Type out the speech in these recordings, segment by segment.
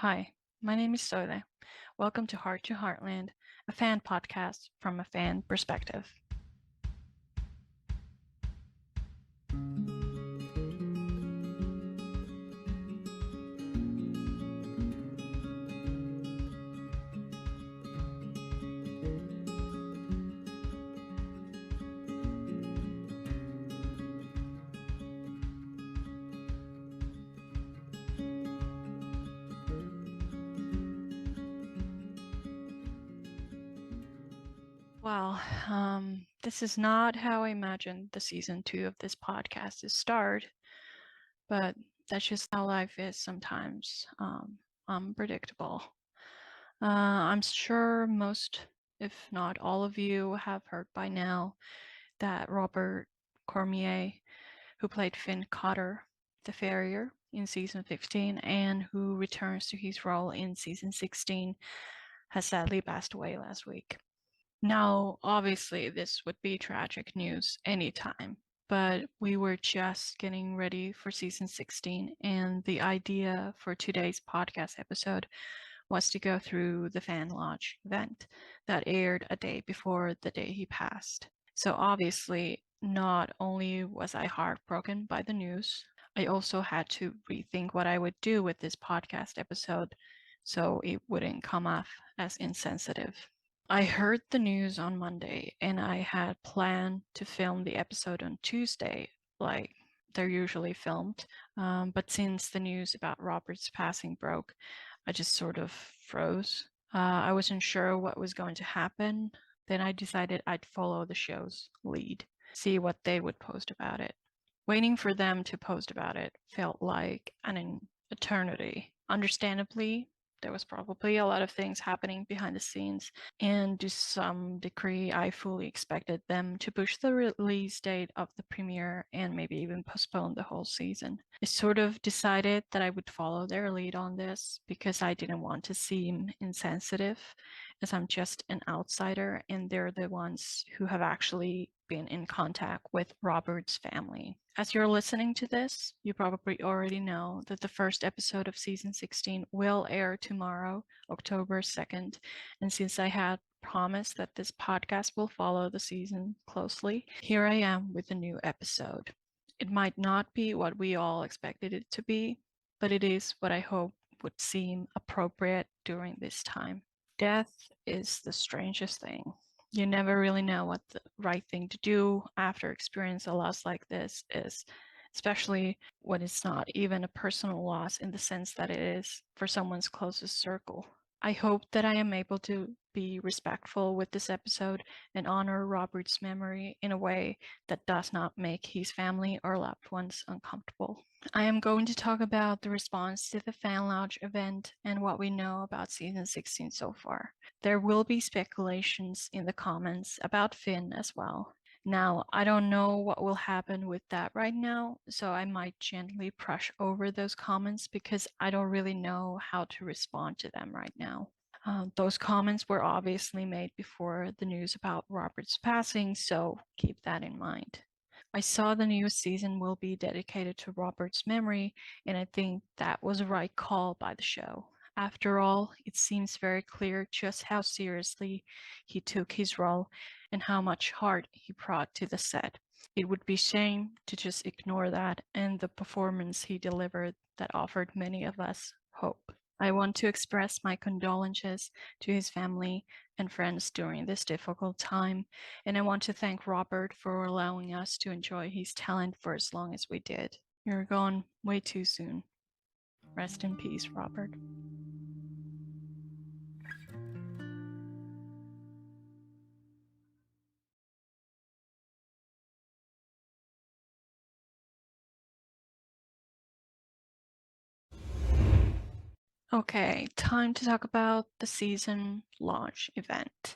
Hi, my name is Soile. Welcome to Heartland, a fan podcast from a fan perspective. Well, this is not how I imagined the season 2 of this podcast to start, but that's just how life is sometimes, unpredictable. I'm sure most, if not all of you, have heard by now that Robert Cormier, who played Finn Cotter, the farrier, in season 15 and who returns to his role in season 16, has sadly passed away last week. Now, obviously, this would be tragic news anytime, but we were just getting ready for season 16, and the idea for today's podcast episode was to go through the Fan Lodge event that aired a day before the day he passed. So obviously, not only was I heartbroken by the news, I also had to rethink what I would do with this podcast episode so it wouldn't come off as insensitive. I heard the news on Monday and I had planned to film the episode on Tuesday, like they're usually filmed. But since the news about Robert's passing broke, I just sort of froze. I wasn't sure what was going to happen. Then I decided I'd follow the show's lead, see what they would post about it. Waiting for them to post about it felt like an eternity. Understandably, there was probably a lot of things happening behind the scenes, and to some degree, I fully expected them to push the release date of the premiere and maybe even postpone the whole season. I sort of decided that I would follow their lead on this because I didn't want to seem insensitive, as I'm just an outsider and they're the ones who have actually been in contact with Robert's family. As you're listening to this, you probably already know that the first episode of season 16 will air tomorrow, October 2nd. And since I had promised that this podcast will follow the season closely, here I am with a new episode. It might not be what we all expected it to be, but it is what I hope would seem appropriate during this time. Death is the strangest thing. You never really know what the right thing to do after experience a loss like this is, especially when it's not even a personal loss in the sense that it is for someone's closest circle. I hope that I am able to be respectful with this episode and honor Robert's memory in a way that does not make his family or loved ones uncomfortable. I am going to talk about the response to the Fan Lodge event and what we know about season 16 so far. There will be speculations in the comments about Finn as well. Now, I don't know what will happen with that right now, so I might gently brush over those comments because I don't really know how to respond to them right now. Those comments were obviously made before the news about Robert's passing, so keep that in mind. I saw the new season will be dedicated to Robert's memory, and I think that was a right call by the show. After all, it seems very clear just how seriously he took his role and how much heart he brought to the set. It would be shame to just ignore that and the performance he delivered that offered many of us hope. I want to express my condolences to his family and friends during this difficult time, and I want to thank Robert for allowing us to enjoy his talent for as long as we did. You're gone way too soon. Rest in peace, Robert. Okay, time to talk about the season launch event.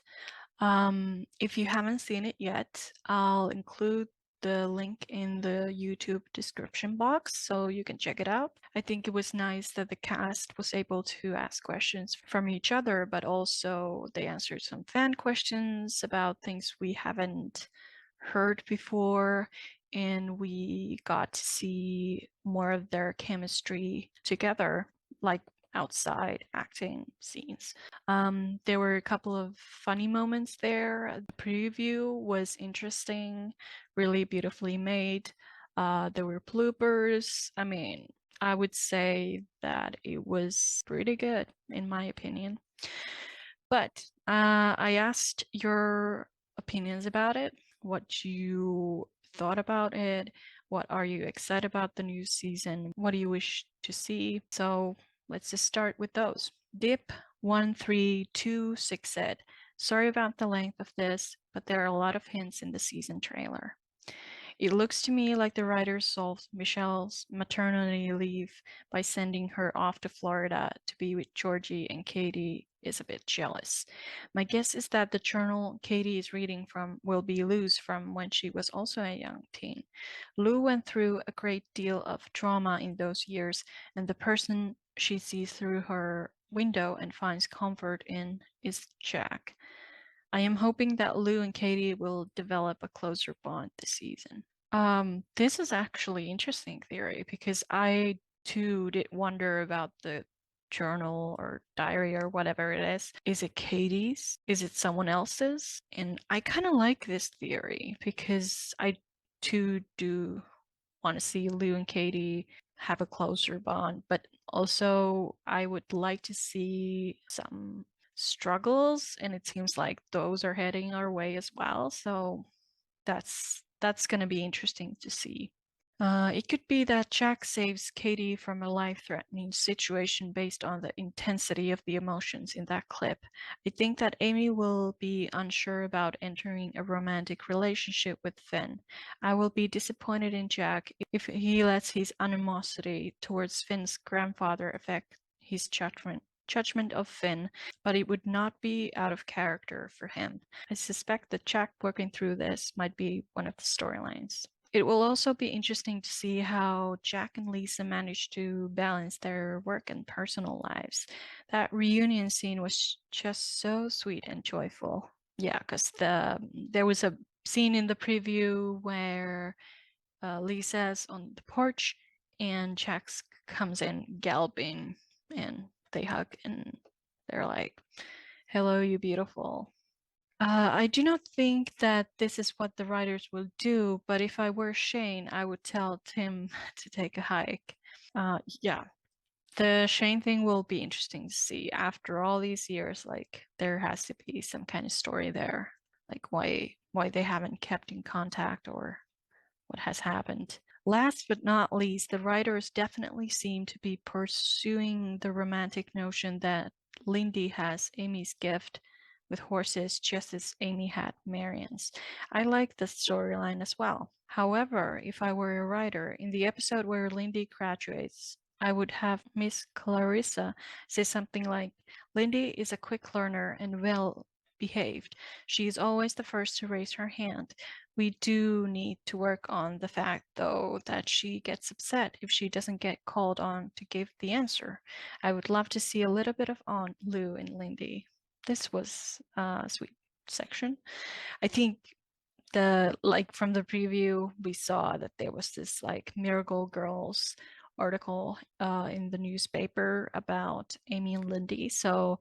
If you haven't seen it yet, I'll include the link in the YouTube description box so you can check it out. I think it was nice that the cast was able to ask questions from each other, but also they answered some fan questions about things we haven't heard before, and we got to see more of their chemistry together, like outside acting scenes. There were a couple of funny moments there. The preview was interesting, really beautifully made. There were bloopers. I mean, I would say that it was pretty good, in my opinion. But I asked your opinions about it, what you thought about it, what are you excited about the new season, what do you wish to see? So let's just start with those. Dip1326 said, sorry about the length of this, but there are a lot of hints in the season trailer. It looks to me like the writers solved Michelle's maternity leave by sending her off to Florida to be with Georgie, and Katie is a bit jealous. My guess is that the journal Katie is reading from will be Lou's from when she was also a young teen. Lou went through a great deal of trauma in those years, and the person she sees through her window and finds comfort in is Jack. I am hoping that Lou and Katie will develop a closer bond this season. This is actually interesting theory because I too did wonder about the journal or diary or whatever it is. Is it Katie's? Is it someone else's? And I kind of like this theory because I too do want to see Lou and Katie have a closer bond, but also I would like to see some struggles, and it seems like those are heading our way as well. So that's going to be interesting to see. It could be that Jack saves Katie from a life-threatening situation based on the intensity of the emotions in that clip. I think that Amy will be unsure about entering a romantic relationship with Finn. I will be disappointed in Jack if he lets his animosity towards Finn's grandfather affect his judgment of Finn, but it would not be out of character for him. I suspect that Jack working through this might be one of the storylines. It will also be interesting to see how Jack and Lisa manage to balance their work and personal lives. That reunion scene was just so sweet and joyful. Yeah, because there was a scene in the preview where Lisa's on the porch and Jack comes in galloping and they hug and they're like, hello, you beautiful. I do not think that this is what the writers will do, but if I were Shane, I would tell Tim to take a hike. Yeah, the Shane thing will be interesting to see. After all these years, like there has to be some kind of story there, like why they haven't kept in contact or what has happened. Last but not least, the writers definitely seem to be pursuing the romantic notion that Lindy has Amy's gift with horses just as Amy had Marion's. I like the storyline as well. However, if I were a writer, in the episode where Lindy graduates, I would have Miss Clarissa say something like, Lindy is a quick learner and well behaved. She is always the first to raise her hand. We do need to work on the fact, though, that she gets upset if she doesn't get called on to give the answer. I would love to see a little bit of Aunt Lou and Lindy. This was a sweet section. I think from the preview, we saw that there was this like Miracle Girls article in the newspaper about Amy and Lindy. So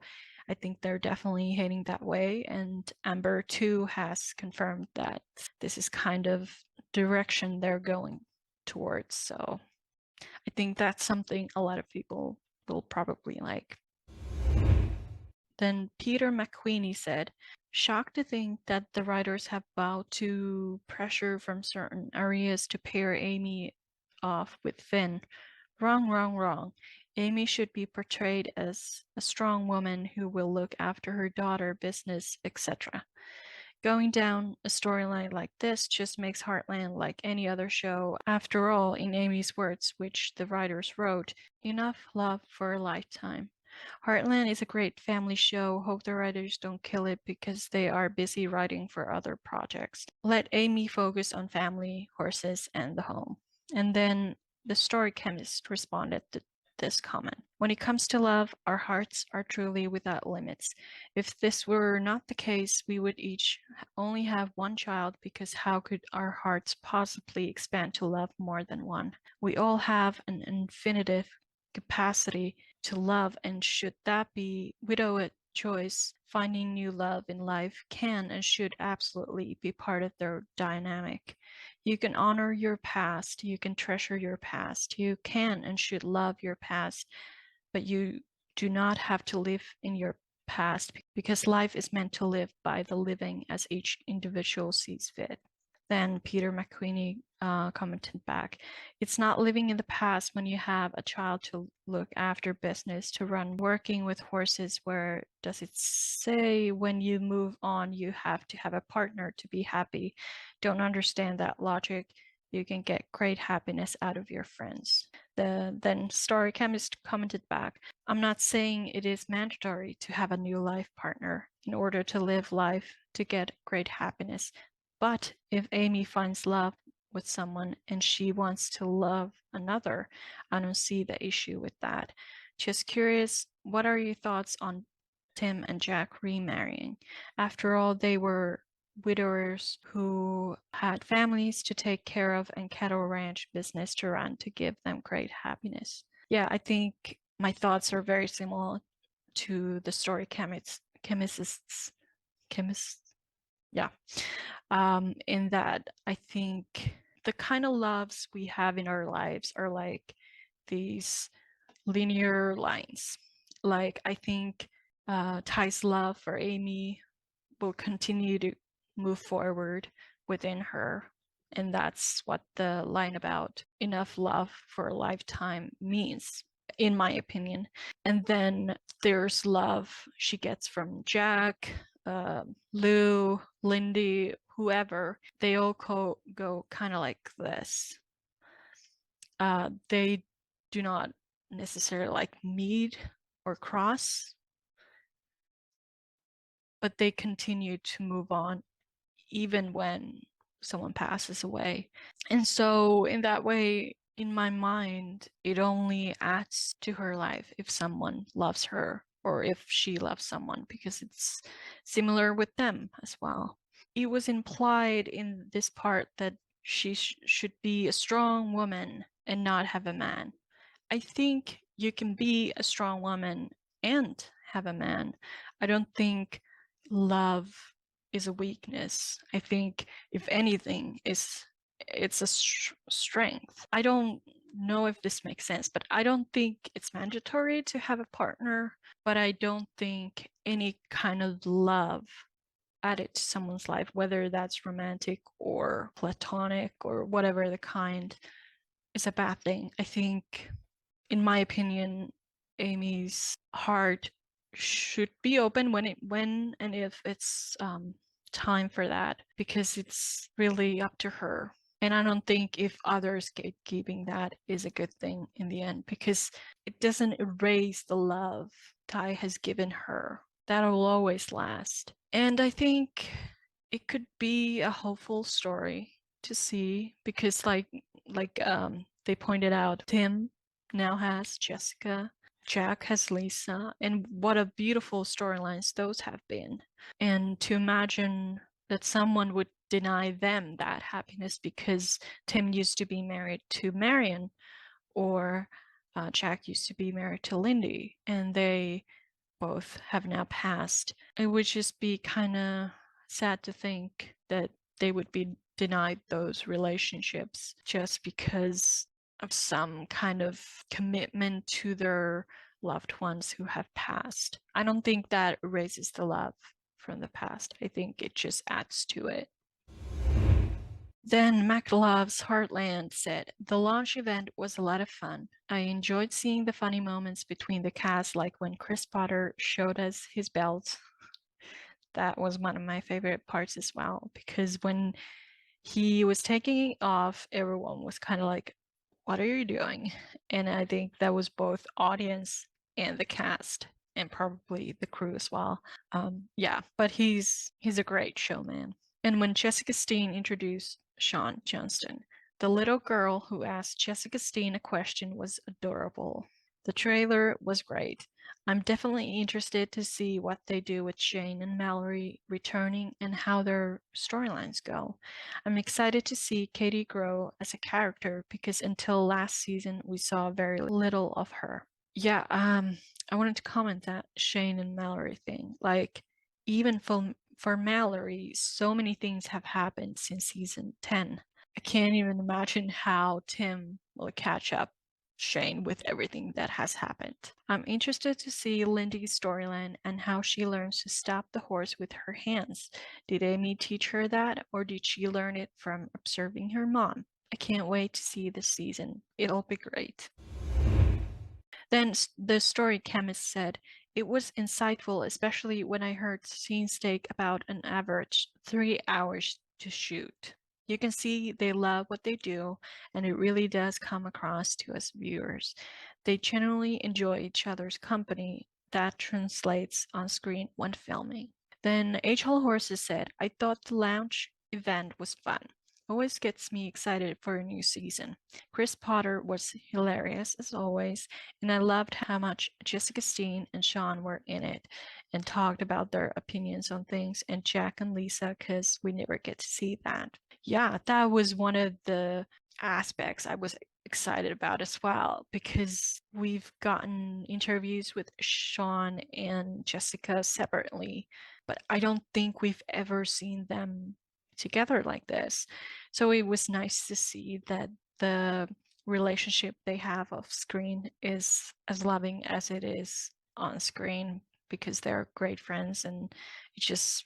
I think they're definitely heading that way. And Amber too has confirmed that this is kind of direction they're going towards. So I think that's something a lot of people will probably like. Then Peter McQueenie said, shocked to think that the writers have bowed to pressure from certain areas to pair Amy off with Finn. Wrong, wrong, wrong. Amy should be portrayed as a strong woman who will look after her daughter, business, etc. Going down a storyline like this just makes Heartland like any other show. After all, in Amy's words, which the writers wrote, enough love for a lifetime. Heartland is a great family show. Hope the writers don't kill it because they are busy writing for other projects. Let Amy focus on family, horses, and the home. And then the story chemist responded to this comment. When it comes to love, our hearts are truly without limits. If this were not the case, we would each only have one child because how could our hearts possibly expand to love more than one? We all have an infinitive capacity to love, and should that be widowed choice, finding new love in life can and should absolutely be part of their dynamic. You can honor your past, you can treasure your past, you can and should love your past, but you do not have to live in your past because life is meant to live by the living as each individual sees fit. Then Peter McQueenie commented back, it's not living in the past when you have a child to look after, business to run, working with horses. Where does it say when you move on you have to have a partner to be happy? Don't understand that logic. You can get great happiness out of your friends. The then story chemist commented back, I'm not saying it is mandatory to have a new life partner in order to live life to get great happiness. But if Amy finds love with someone and she wants to love another, I don't see the issue with that. Just curious, what are your thoughts on Tim and Jack remarrying? After all, they were widowers who had families to take care of and cattle ranch business to run to give them great happiness. Yeah, I think my thoughts are very similar to the story chemists, yeah. In that I think the kind of loves we have in our lives are like these linear lines. Like I think Ty's love for Amy will continue to move forward within her. And that's what the line about enough love for a lifetime means, in my opinion. And then there's love she gets from Jack, Lou, Lindy, whoever. They all go kind of like this. They do not necessarily like meet or cross, but they continue to move on even when someone passes away. And so in that way, in my mind, it only adds to her life if someone loves her or if she loves someone, because it's similar with them as well. It was implied in this part that she should be a strong woman and not have a man. I think you can be a strong woman and have a man. I don't think love is a weakness. I think if anything it's a strength. I don't know if this makes sense, but I don't think it's mandatory to have a partner, but I don't think any kind of love added to someone's life, whether that's romantic or platonic or whatever the kind, is a bad thing. I think, in my opinion, Amy's heart should be open when and if it's time for that, because it's really up to her. And I don't think if others gatekeeping that is a good thing in the end, because it doesn't erase the love Ty has given her. That'll always last. And I think it could be a hopeful story to see, because like they pointed out, Tim now has Jessica, Jack has Lisa, and what a beautiful storylines those have been. And to imagine that someone would deny them that happiness because Tim used to be married to Marion, or Jack used to be married to Lindy, and they both have now passed. It would just be kind of sad to think that they would be denied those relationships just because of some kind of commitment to their loved ones who have passed. I don't think that erases the love from the past. I think it just adds to it. Then McLove's Heartland said, the launch event was a lot of fun. I enjoyed seeing the funny moments between the cast, like when Chris Potter showed us his belt. That was one of my favorite parts as well, because when he was taking it off, everyone was kind of like, what are you doing? And I think that was both audience and the cast and probably the crew as well. Yeah, but he's a great showman. And when Jessica Steen introduced Sean Johnston, the little girl who asked Jessica Steen a question was adorable. The trailer was great. I'm definitely interested to see what they do with Shane and Mallory returning and how their storylines go. I'm excited to see Katie grow as a character, because until last season we saw very little of her. Yeah, I wanted to comment that Shane and Mallory thing. Like, even for Mallory, so many things have happened since season 10. I can't even imagine how Tim will catch up Shane with everything that has happened. I'm interested to see Lindy's storyline and how she learns to stop the horse with her hands. Did Amy teach her that, or did she learn it from observing her mom? I can't wait to see this season. It'll be great. Then the story chemist said, it was insightful, especially when I heard scenes take about an average 3 hours to shoot. You can see they love what they do, and it really does come across to us viewers. They genuinely enjoy each other's company. That translates on screen when filming. Then HL Horses said, I thought the lounge event was fun. Always gets me excited for a new season. Chris Potter was hilarious as always, and I loved how much Jessica Steen and Sean were in it and talked about their opinions on things, and Jack and Lisa, because we never get to see that. Yeah, that was one of the aspects I was excited about as well, because we've gotten interviews with Sean and Jessica separately, but I don't think we've ever seen them together like this. So it was nice to see that the relationship they have off screen is as loving as it is on screen, because they're great friends, and it just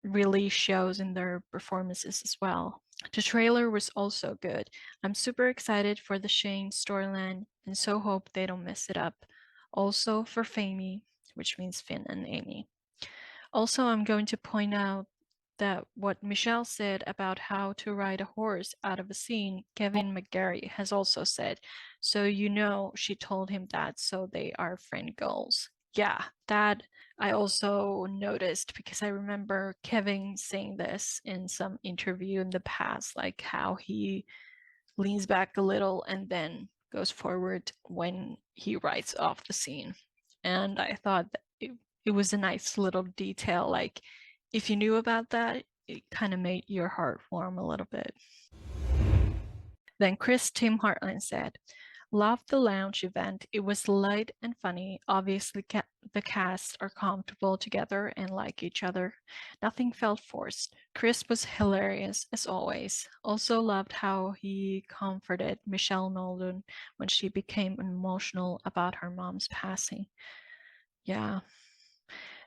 really shows in their performances as well. The trailer was also good. I'm super excited for the Shane storyline and so hope they don't mess it up. Also for Famey, which means Finn and Amy. Also, I'm going to point out that what Michelle said about how to ride a horse out of a scene, Kevin McGarry has also said. So you know she told him that, so they are friend goals. Yeah, that I also noticed, because I remember Kevin saying this in some interview in the past, like how he leans back a little and then goes forward when he rides off the scene. And I thought that it was a nice little detail. Like, if you knew about that, it kind of made your heart warm a little bit. Then Tim Heartland said, loved the lounge event. It was light and funny. Obviously, the cast are comfortable together and like each other. Nothing felt forced. Chris was hilarious, as always. Also loved how he comforted Michelle Nolan when she became emotional about her mom's passing. Yeah.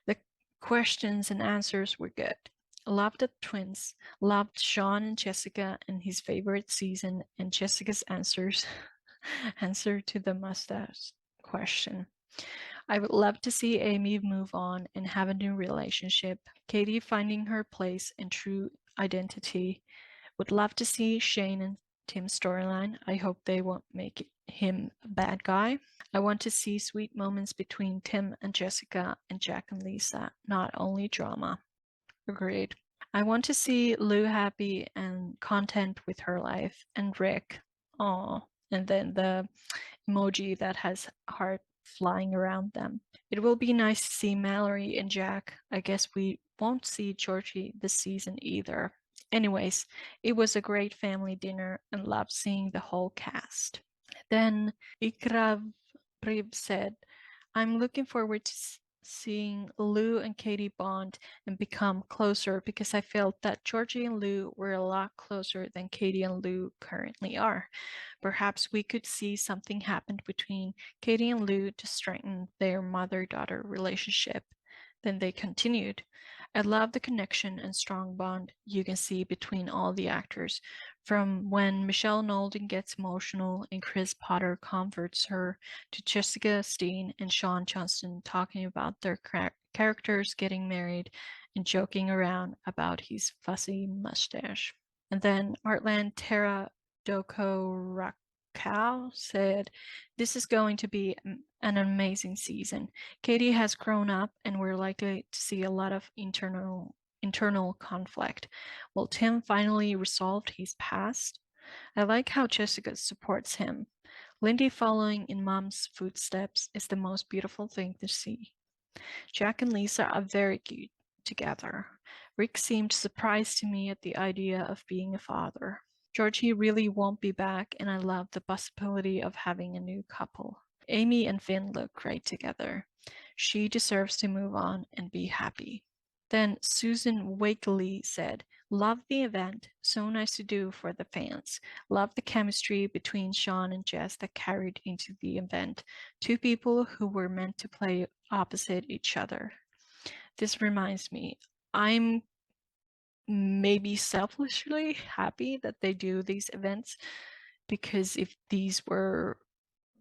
The questions and answers were good. Loved the twins. Loved Sean and Jessica and his favorite season, and Jessica's answer to the mustache question. I would love to see Amy move on and have a new relationship. Katie finding her place and true identity. Would love to see Shane and Tim's storyline. I hope they won't make him a bad guy. I want to see sweet moments between Tim and Jessica and Jack and Lisa, not only drama. Agreed. I want to see Lou happy and content with her life, and Rick. Oh, and then the emoji that has heart flying around them. It will be nice to see Mallory and Jack. I guess we won't see Georgie this season either. Anyways, it was a great family dinner and loved seeing the whole cast. Then Ikrav Priv said, I'm looking forward to seeing Lou and Katie bond and become closer, because I felt that Georgie and Lou were a lot closer than Katie and Lou currently are. Perhaps we could see something happen between Katie and Lou to strengthen their mother-daughter relationship. Then they continued. I love the connection and strong bond you can see between all the actors, from when Michelle Nolden gets emotional and Chris Potter comforts her, to Jessica Steen and Sean Johnston talking about their characters getting married and joking around about his fuzzy mustache. And then Heartland Tara Doko Rakau said, this is going to be an amazing season. Katie has grown up and we're likely to see a lot of internal conflict. Will Tim finally resolve his past? I like how Jessica supports him. Lindy following in mom's footsteps is the most beautiful thing to see. Jack and Lisa are very cute together. Rick seemed surprised to me at the idea of being a father. Georgie really won't be back, and I love the possibility of having a new couple. Amy and Finn look great together. She deserves to move on and be happy. Then Susan Wakely said, love the event, so nice to do for the fans. Love the chemistry between Sean and Jess that carried into the event. Two people who were meant to play opposite each other. This reminds me, I'm maybe selfishly happy that they do these events, because if these were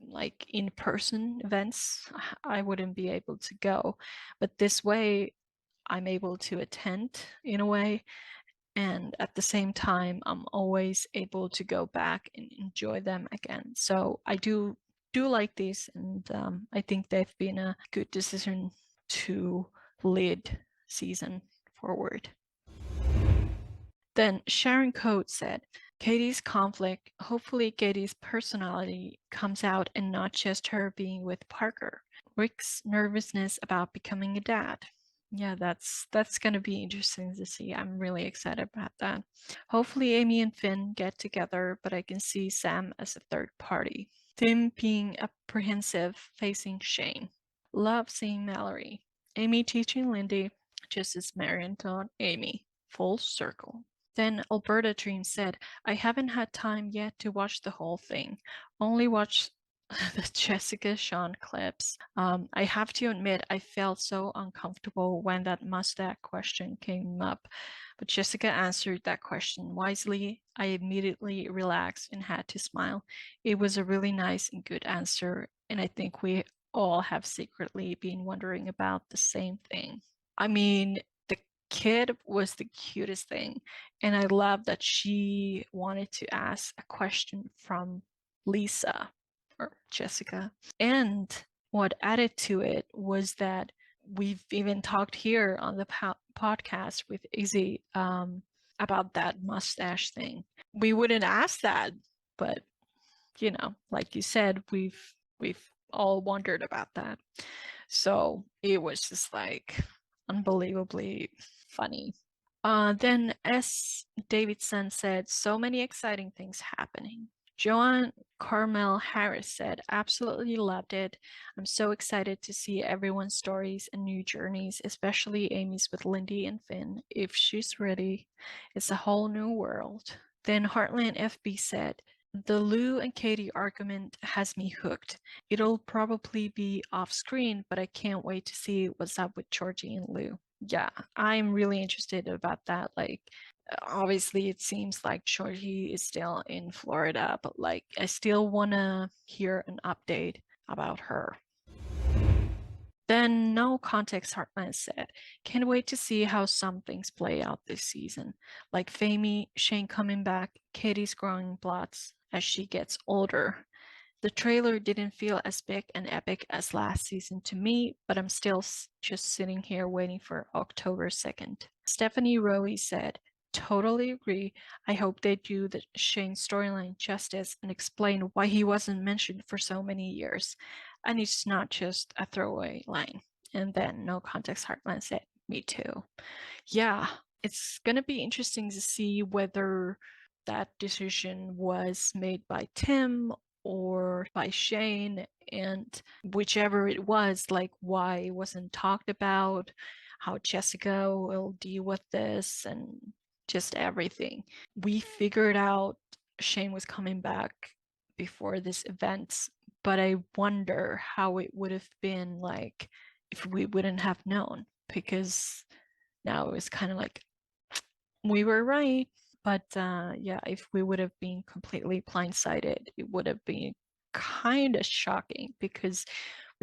like in-person events, I wouldn't be able to go. But this way, I'm able to attend in a way, and at the same time, I'm always able to go back and enjoy them again. So I do like these, and I think they've been a good decision to lead season forward. Then Sharon Coates said, Katie's conflict, hopefully Katie's personality comes out and not just her being with Parker. Rick's nervousness about becoming a dad. Yeah, that's going to be interesting to see. I'm really excited about that. Hopefully Amy and Finn get together, but I can see Sam as a third party. Tim being apprehensive facing Shane. Love seeing Mallory. Amy teaching Lindy, just as Marion taught Amy. Full circle. Then Alberta Dream said, I haven't had time yet to watch the whole thing. Only watched the Jessica Sean clips. I have to admit, I felt so uncomfortable when that mustache question came up. But Jessica answered that question wisely. I immediately relaxed and had to smile. It was a really nice and good answer, and I think we all have secretly been wondering about the same thing. I mean, the kid was the cutest thing, and I love that she wanted to ask a question from Lisa or Jessica. And what added to it was that we've even talked here on the podcast with Izzy about that mustache thing. We wouldn't ask that, but you know, like you said, we've all wondered about that. So it was just like unbelievably funny. Then, as Davidson said, so many exciting things happening. Joanne Carmel Harris said, absolutely loved it. I'm so excited to see everyone's stories and new journeys, especially Amy's with Lindy and Finn. If she's ready, it's a whole new world. Then Heartland FB said, the Lou and Katie argument has me hooked. It'll probably be off screen, but I can't wait to see what's up with Georgie and Lou. Yeah, I'm really interested about that. Like, obviously it seems like Georgie is still in Florida, but like I still want to hear an update about her. Then no context, Heartland said, can't wait to see how some things play out this season. Like Famey, Shane coming back, Katie's growing plots as she gets older. The trailer didn't feel as big and epic as last season to me, but I'm still just sitting here waiting for October 2nd. Stephanie Rowe said, totally agree. I hope they do the Shane storyline justice and explain why he wasn't mentioned for so many years. And it's not just a throwaway line. And then no context, Heartland said, me too. Yeah, it's going to be interesting to see whether that decision was made by Tim or by Shane, and whichever it was, like why it wasn't talked about, how Jessica will deal with this, and just everything. We figured out Shane was coming back before this event, but I wonder how it would have been like if we wouldn't have known, because now it's kind of like we were right. But yeah, if we would have been completely blindsided, it would have been kind of shocking, because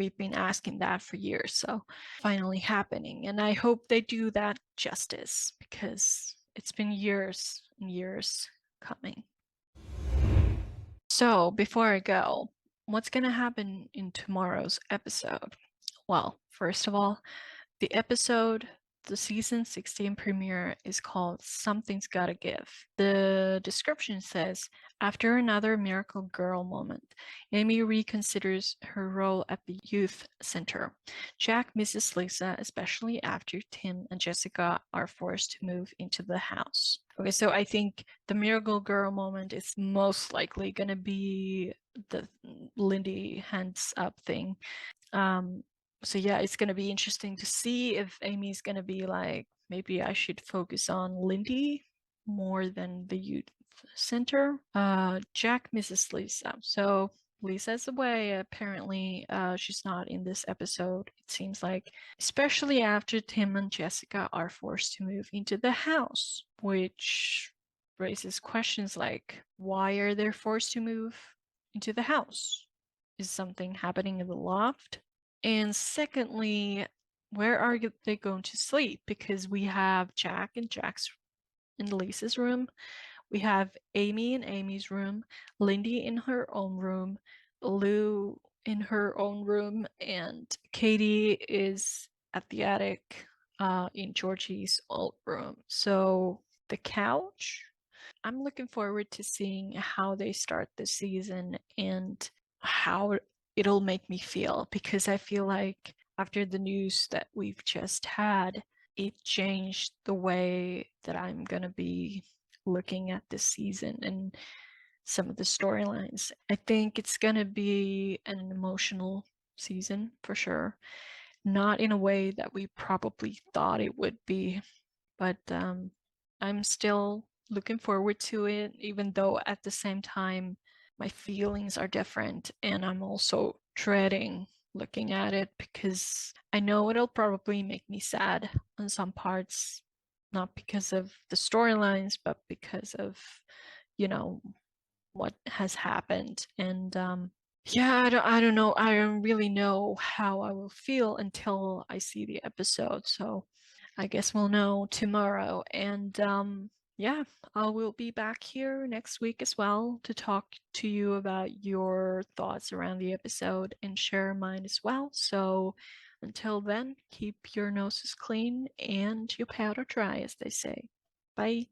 we've been asking that for years. So finally happening. And I hope they do that justice, because it's been years and years coming. So before I go, what's going to happen in tomorrow's episode? Well, first of all, the episode, the season 16 premiere, is called Something's Gotta Give. The description says, after another miracle girl moment, Amy reconsiders her role at the youth center. Jack misses Lisa, especially after Tim and Jessica are forced to move into the house. Okay, so I think the miracle girl moment is most likely gonna be the Lindy hands up thing. So yeah, it's gonna be interesting to see if Amy's gonna be like, maybe I should focus on Lindy more than the youth center. Jack misses Lisa. So Lisa's away. Apparently, she's not in this episode. It seems like, especially after Tim and Jessica are forced to move into the house, which raises questions like, why are they forced to move into the house? Is something happening in the loft? And secondly, where are they going to sleep? Because we have Jack and Jack's in Lisa's room. We have Amy in Amy's room, Lindy in her own room, Lou in her own room, and Katie is at the attic in Georgie's old room. So the couch, I'm looking forward to seeing how they start the season and how it'll make me feel, because I feel like after the news that we've just had, it changed the way that I'm going to be looking at this season and some of the storylines. I think it's going to be an emotional season for sure. Not in a way that we probably thought it would be, but I'm still looking forward to it, even though at the same time my feelings are different, and I'm also dreading looking at it because I know it'll probably make me sad on some parts, not because of the storylines, but because of, you know, what has happened. And yeah, I don't know. I don't really know how I will feel until I see the episode. So I guess we'll know tomorrow. And yeah, I will be back here next week as well to talk to you about your thoughts around the episode and share mine as well. So until then, keep your noses clean and your powder dry, as they say. Bye.